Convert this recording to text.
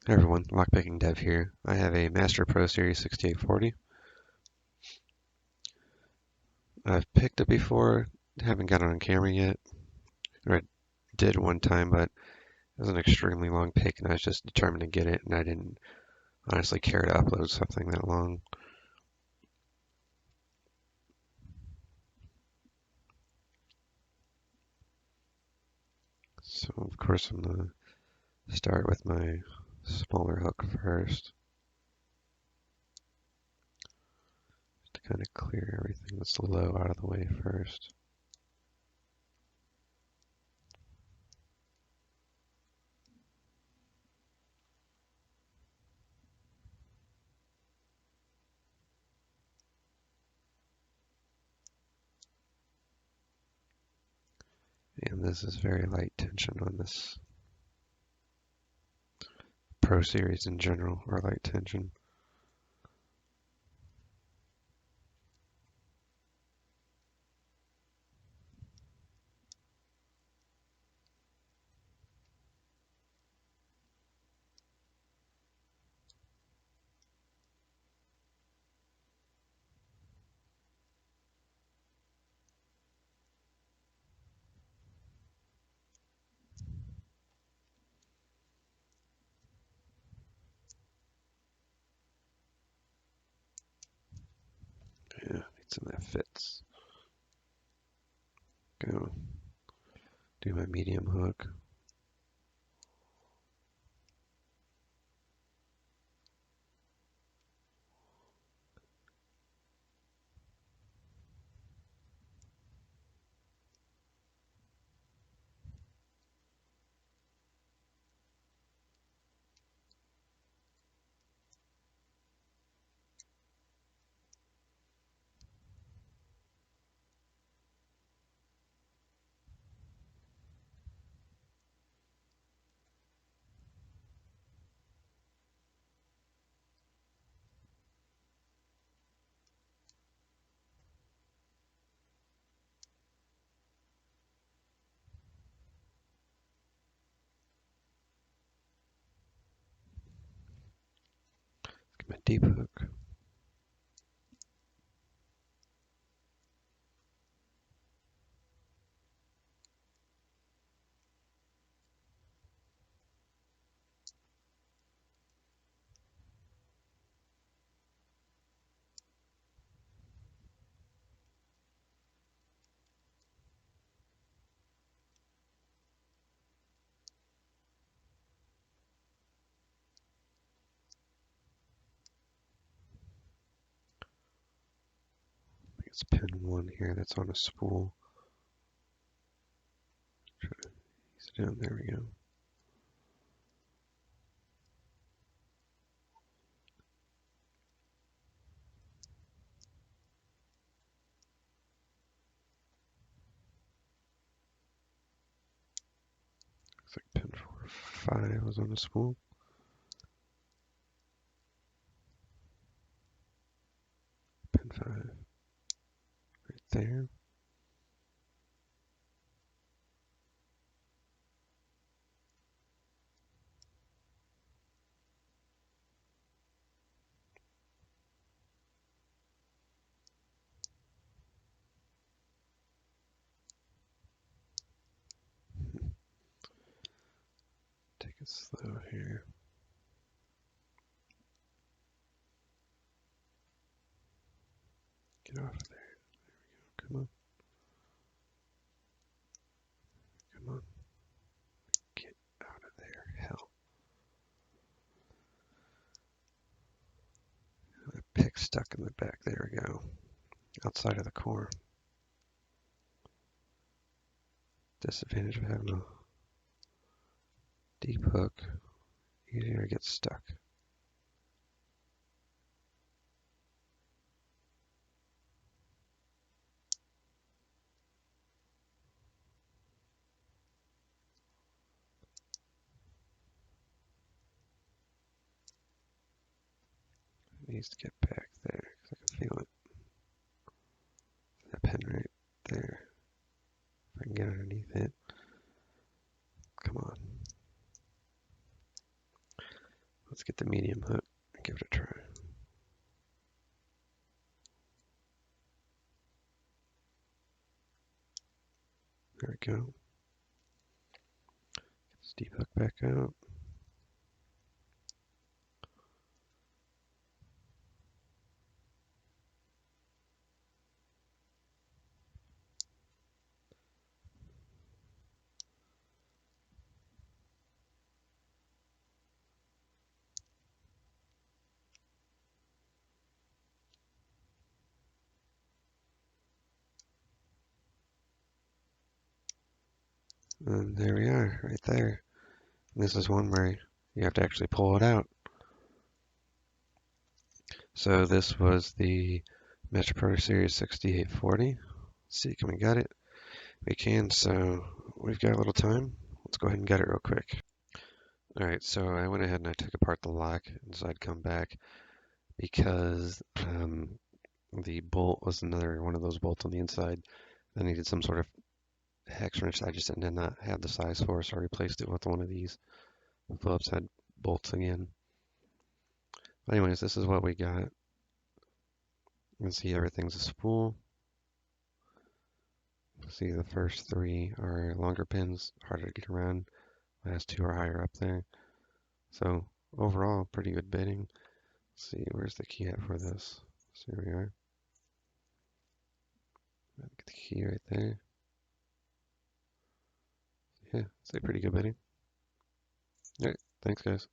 Hey everyone, LockpickingDev here. I have a Master Pro Series 6840. I've picked it before, haven't got it on camera yet. Or I did one time, but it was an extremely long pick and I was just determined to get it and I didn't honestly care to upload something that long. So of course I'm going to start with my smaller hook first. To kind of clear everything that's low out of the way first. And this is very light tension on this Pro Series in general, or light tension. Yeah, need some that fits. Go do my medium hook. Get my deep hook. I think it's pin 1 here that's on a spool. Try to ease it down. There we go. Looks like pin 4 or 5 was on a spool. Pin 5 right there. Take it slow here. Get off of there. There we go. Come on. Come on. Get out of there. Hell. That pick stuck in the back. There we go. Outside of the core. Disadvantage of having a deep hook. Easier to get stuck. It needs to get back there because I can feel it. That pin right there. If I can get underneath it. Come on. Let's get the medium hook and give it a try. There we go. Get this deep hook back out. And there we are, right there. And this is one where you have to actually pull it out. So this was the Metro Pro Series 6840. Let's see, can we get it? We can, so we've got a little time. Let's go ahead and get it real quick. Alright, so I went ahead and I took apart the lock, and so I'd come back because the bolt was another one of those bolts on the inside. I needed some sort of hex wrench I just did not have the size for, so I replaced it with one of these Phillips head bolts again. But anyways, this is what we got. You can see everything's a spool. See the first three are longer pins, harder to get around. Last two are higher up there. So overall, pretty good bitting. Let's see, where's the key at for this? So here we are. Get the key right there. Yeah, it's a pretty good bitting. Alright, thanks guys.